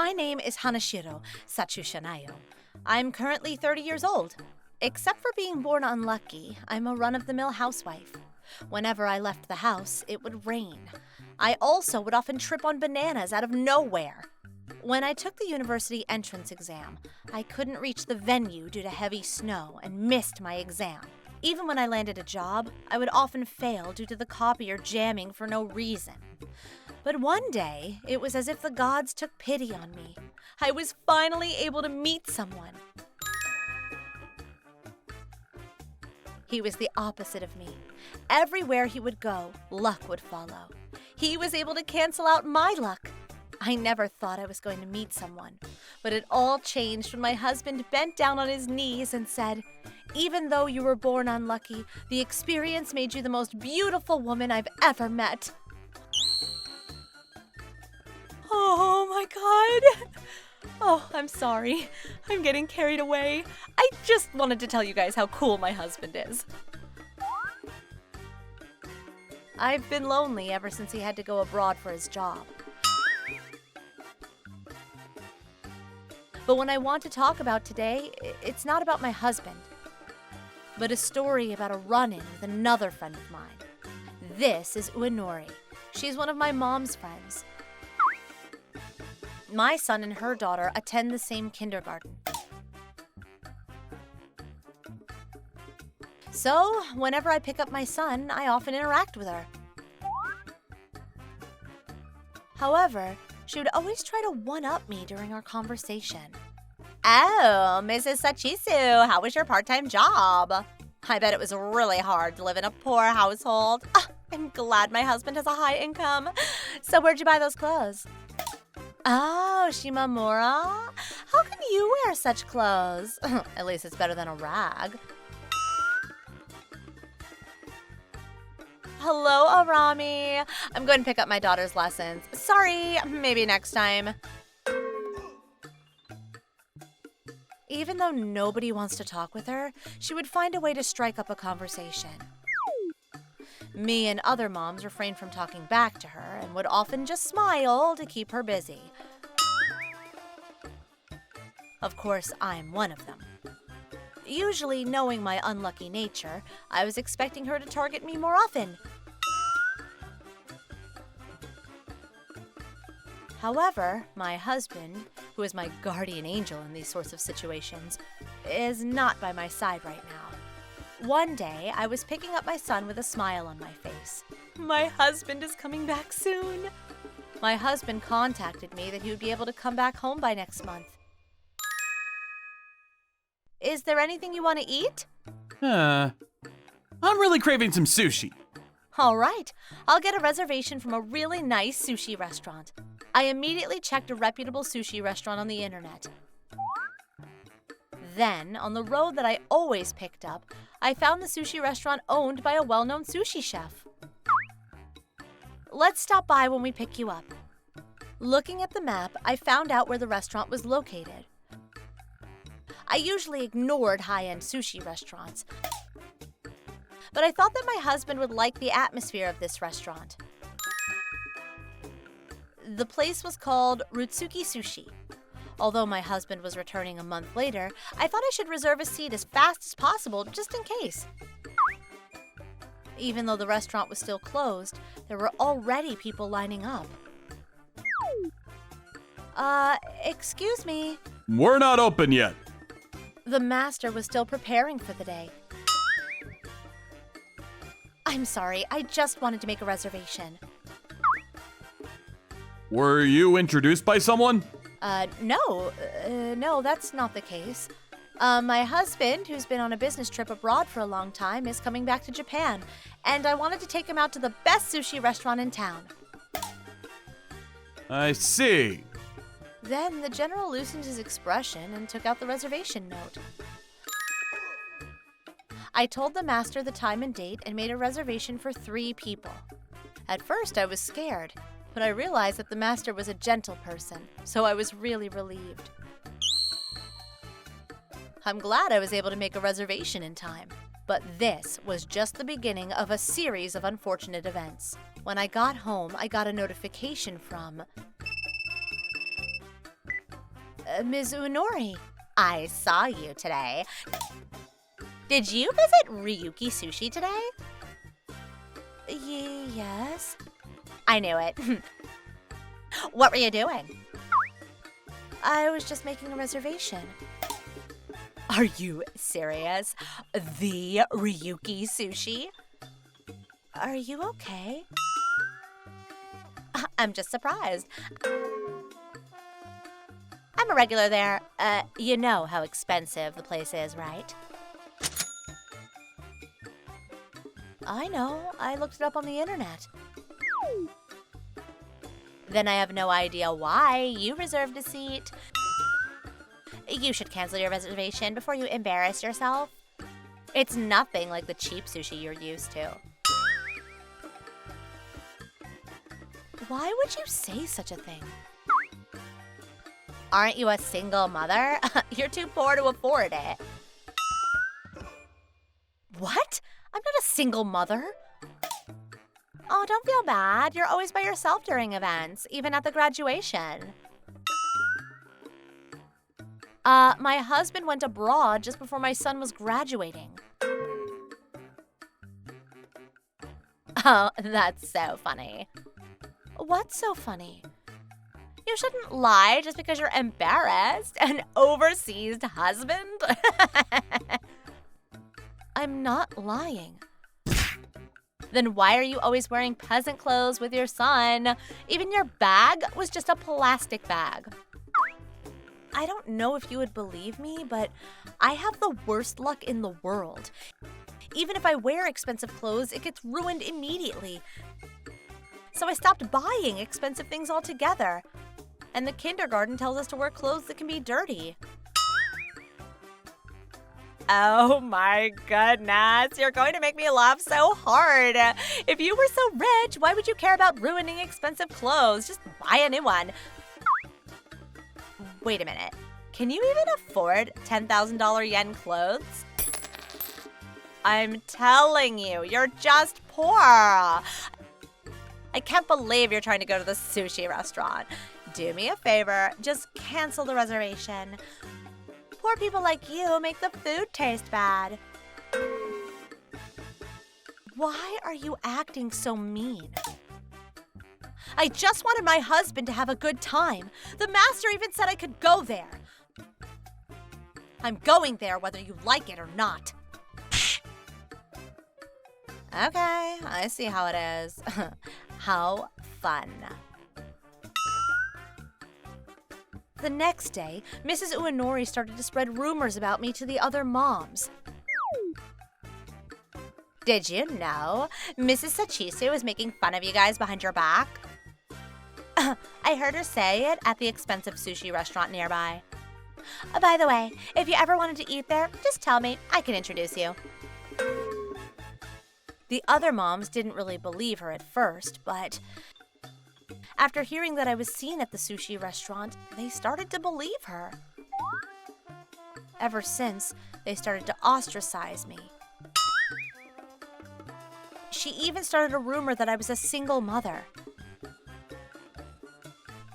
My name is Hanashiro Satsushanayo. I'm currently 30 years old. Except for being born unlucky, I'm a run-of-the-mill housewife. Whenever I left the house, it would rain. I also would often trip on bananas out of nowhere. When I took the university entrance exam, I couldn't reach the venue due to heavy snow and missed my exam. Even when I landed a job, I would often fail due to the copier jamming for no reason. But one day, it was as if the gods took pity on me. I was finally able to meet someone. He was the opposite of me. Everywhere he would go, luck would follow. He was able to cancel out my luck. I never thought I was going to meet someone, but it all changed when my husband bent down on his knees and said, "Even though you were born unlucky, the experience made you the most beautiful woman I've ever met." Oh my God. Oh, I'm sorry. I'm getting carried away. I just wanted to tell you guys how cool my husband is. I've been lonely ever since he had to go abroad for his job. But what I want to talk about today, it's not about my husband, but a story about a run-in with another friend of mine. This is Uenori. She's one of my mom's friends. My son and her daughter attend the same kindergarten. So, whenever I pick up my son, I often interact with her. However, she would always try to one-up me during our conversation. "Oh, Mrs. Sachisu, how was your part-time job? I bet it was really hard to live in a poor household. I'm glad my husband has a high income. So where'd you buy those clothes?" "Oh, Shimamura? How can you wear such clothes? At least it's better than a rag." "Hello, Arami. I'm going to pick up my daughter's lessons. Sorry, maybe next time." Even though nobody wants to talk with her, she would find a way to strike up a conversation. Me and other moms refrained from talking back to her and would often just smile to keep her busy. Of course, I'm one of them. Usually, knowing my unlucky nature, I was expecting her to target me more often. However, my husband, who is my guardian angel in these sorts of situations, is not by my side right now. One day, I was picking up my son with a smile on my face. My husband is coming back soon. My husband contacted me that he would be able to come back home by next month. "Is there anything you want to eat?" I'm really craving some sushi. All right, I'll get a reservation from a really nice sushi restaurant. I immediately checked a reputable sushi restaurant on the internet. Then, on the road that I always picked up, I found the sushi restaurant owned by a well-known sushi chef. "Let's stop by when we pick you up." Looking at the map, I found out where the restaurant was located. I usually ignored high-end sushi restaurants, but I thought that my husband would like the atmosphere of this restaurant. The place was called Rutsuki Sushi. Although my husband was returning a month later, I thought I should reserve a seat as fast as possible just in case. Even though the restaurant was still closed, there were already people lining up. Excuse me. We're not open yet. The master was still preparing for the day. "I'm sorry, I just wanted to make a reservation." Were you introduced by someone? No, that's not the case. My husband, who's been on a business trip abroad for a long time, is coming back to Japan, and I wanted to take him out to the best sushi restaurant in town. I see. Then the general loosened his expression and took out the reservation note. I told the master the time and date and made a reservation for 3 people. At first, I was scared, but I realized that the master was a gentle person, so I was really relieved. I'm glad I was able to make a reservation in time. But this was just the beginning of a series of unfortunate events. When I got home, I got a notification from Ms. Unori, I saw you today. Did you visit Ryuki Sushi today? Yes. I knew it. What were you doing? I was just making a reservation. Are you serious? The Ryuki Sushi? Are you okay? I'm just surprised. I'm a regular there. You know how expensive the place is, right? I know. I looked it up on the internet. Then I have no idea why you reserved a seat. You should cancel your reservation before you embarrass yourself. It's nothing like the cheap sushi you're used to. Why would you say such a thing? Aren't you a single mother? You're too poor to afford it. What? I'm not a single mother. Oh, don't feel bad. You're always by yourself during events, even at the graduation. My husband went abroad just before my son was graduating. Oh, that's so funny. What's so funny? You shouldn't lie just because you're embarrassed. An overseas husband? I'm not lying. Then why are you always wearing peasant clothes with your son? Even your bag was just a plastic bag. I don't know if you would believe me, but I have the worst luck in the world. Even if I wear expensive clothes, it gets ruined immediately. So I stopped buying expensive things altogether. And the kindergarten tells us to wear clothes that can be dirty. Oh my goodness, you're going to make me laugh so hard. If you were so rich, why would you care about ruining expensive clothes? Just buy a new one. Wait a minute. Can you even afford $10,000 yen clothes? I'm telling you, you're just poor. I can't believe you're trying to go to the sushi restaurant. Do me a favor, just cancel the reservation. Poor people like you make the food taste bad. Why are you acting so mean? I just wanted my husband to have a good time. The master even said I could go there. I'm going there whether you like it or not. Okay, I see how it is. How fun. The next day, Mrs. Uenori started to spread rumors about me to the other moms. Did you know Mrs. Sachisu is making fun of you guys behind your back? I heard her say it at the expensive sushi restaurant nearby. By the way, if you ever wanted to eat there, just tell me. I can introduce you. The other moms didn't really believe her at first, but after hearing that I was seen at the sushi restaurant, they started to believe her. Ever since, they started to ostracize me. She even started a rumor that I was a single mother.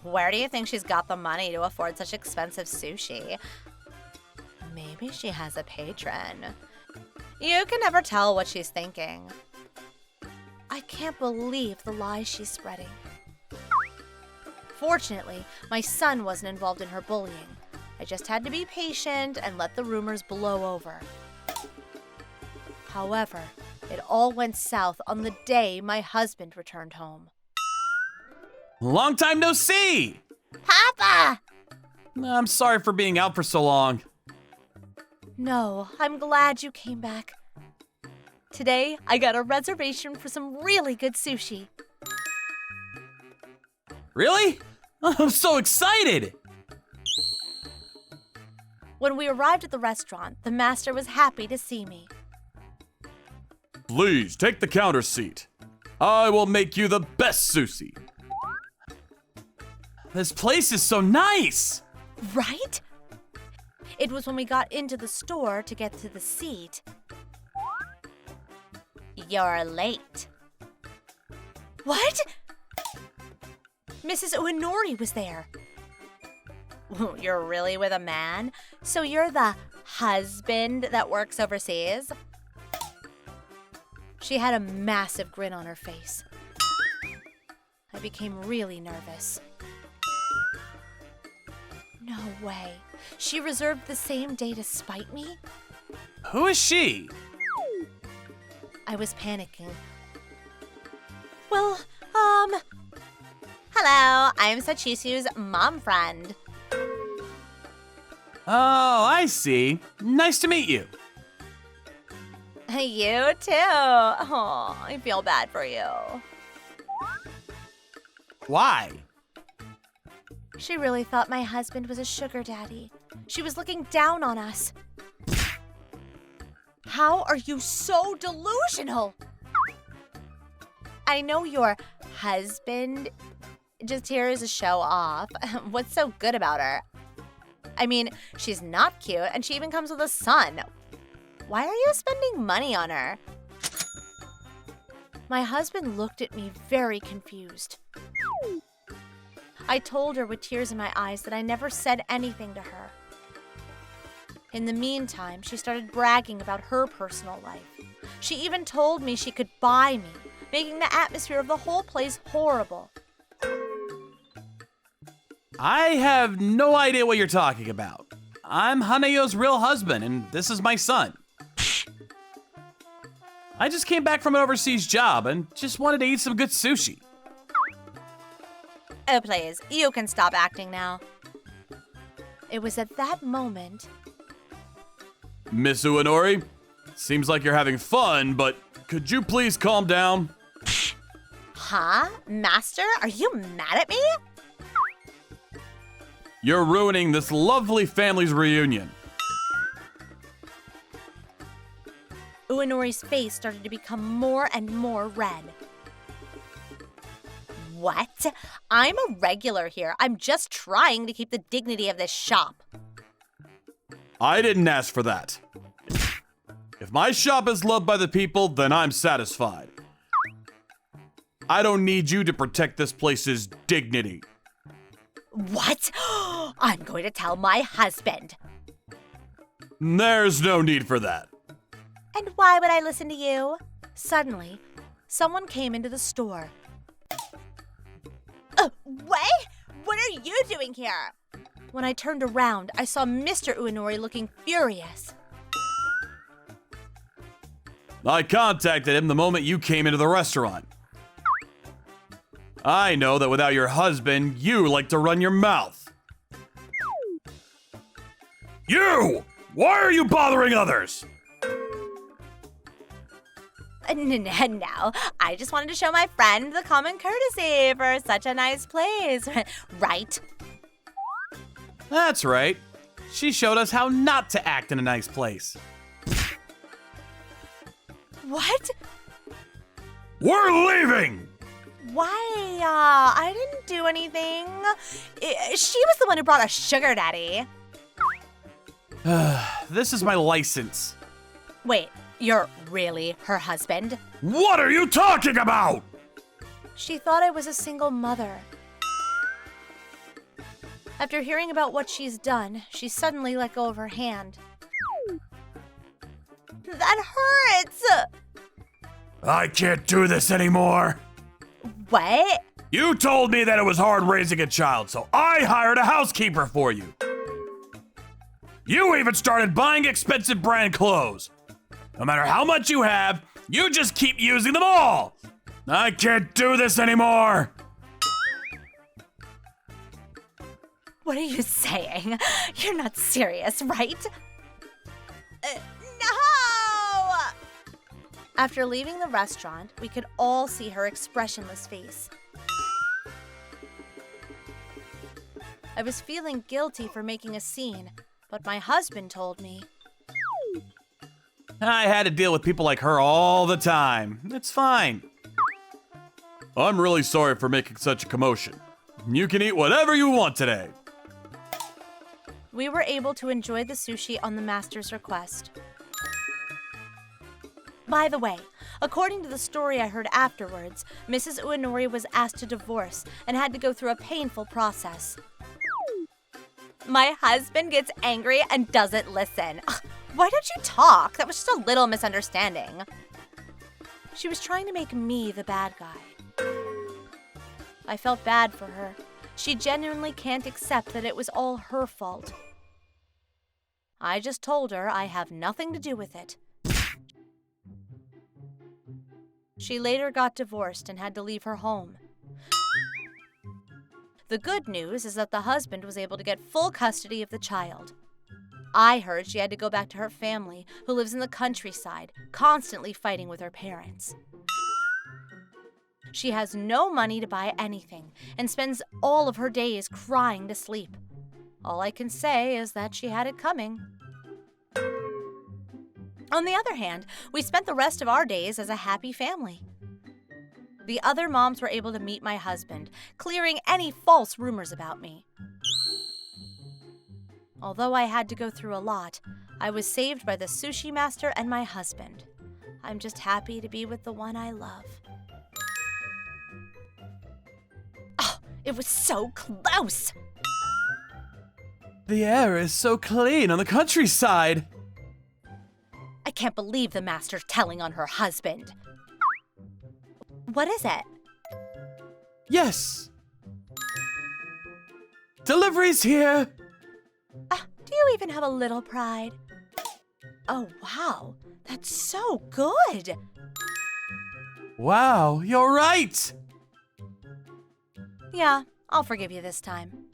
Where do you think she's got the money to afford such expensive sushi? Maybe she has a patron. You can never tell what she's thinking. I can't believe the lies she's spreading. Fortunately, my son wasn't involved in her bullying. I just had to be patient and let the rumors blow over. However, it all went south on the day my husband returned home. Long time no see! Papa! I'm sorry for being out for so long. No, I'm glad you came back. Today, I got a reservation for some really good sushi. Really? I'm so excited! When we arrived at the restaurant, the master was happy to see me. Please, take the counter seat. I will make you the best sushi. This place is so nice! Right? It was when we got into the store to get to the seat. You're late. What? Mrs. Uenori was there. You're really with a man? So you're the husband that works overseas? She had a massive grin on her face. I became really nervous. No way. She reserved the same day to spite me? Who is she? I was panicking. Well, hello, I'm Sachisu's mom friend. Oh, I see. Nice to meet you. You too. Oh, I feel bad for you. Why? She really thought my husband was a sugar daddy. She was looking down on us. How are you so delusional? I know your husband just here is a show off. What's so good about her? I mean, she's not cute, and she even comes with a son. Why are you spending money on her? My husband looked at me very confused. I told her with tears in my eyes that I never said anything to her. In the meantime, she started bragging about her personal life. She even told me she could buy me, making the atmosphere of the whole place horrible. I have no idea what you're talking about. I'm Hanayo's real husband, and this is my son. I just came back from an overseas job and just wanted to eat some good sushi. Oh, please, you can stop acting now. It was at that moment. Miss Uenori, seems like you're having fun, but could you please calm down? Huh? Master, are you mad at me? You're ruining this lovely family's reunion. Uenori's face started to become more and more red. What? I'm a regular here. I'm just trying to keep the dignity of this shop. I didn't ask for that. If my shop is loved by the people, then I'm satisfied. I don't need you to protect this place's dignity. What? I'm going to tell my husband. There's no need for that. And why would I listen to you? Suddenly, someone came into the store. What? What are you doing here? When I turned around, I saw Mr. Uenori looking furious. I contacted him the moment you came into the restaurant. I know that without your husband, you like to run your mouth. You! Why are you bothering others? No, I just wanted to show my friend the common courtesy for such a nice place, right? That's right. She showed us how not to act in a nice place. What? We're leaving! Why? I didn't do anything. She was the one who brought a sugar daddy. This is my license. Wait, you're really her husband? What are you talking about? She thought I was a single mother. After hearing about what she's done, she suddenly let go of her hand. That hurts! I can't do this anymore. What? You told me that it was hard raising a child, so I hired a housekeeper for you. You even started buying expensive brand clothes. No matter how much you have, you just keep using them all. I can't do this anymore. What are you saying? You're not serious, right? No! After leaving the restaurant, we could all see her expressionless face. I was feeling guilty for making a scene, but my husband told me. I had to deal with people like her all the time. It's fine. I'm really sorry for making such a commotion. You can eat whatever you want today. We were able to enjoy the sushi on the master's request. By the way, according to the story I heard afterwards, Mrs. Uenori was asked to divorce and had to go through a painful process. My husband gets angry and doesn't listen. Ugh, why don't you talk? That was just a little misunderstanding. She was trying to make me the bad guy. I felt bad for her. She genuinely can't accept that it was all her fault. I just told her I have nothing to do with it. She later got divorced and had to leave her home. The good news is that the husband was able to get full custody of the child. I heard she had to go back to her family, who lives in the countryside, constantly fighting with her parents. She has no money to buy anything and spends all of her days crying to sleep. All I can say is that she had it coming. On the other hand, we spent the rest of our days as a happy family. The other moms were able to meet my husband, clearing any false rumors about me. Although I had to go through a lot, I was saved by the sushi master and my husband. I'm just happy to be with the one I love. Oh, it was so close! The air is so clean on the countryside. I can't believe the master's telling on her husband. What is it? Yes. Delivery's here. Do you even have a little pride? Oh, wow. That's so good. Wow, you're right. Yeah, I'll forgive you this time.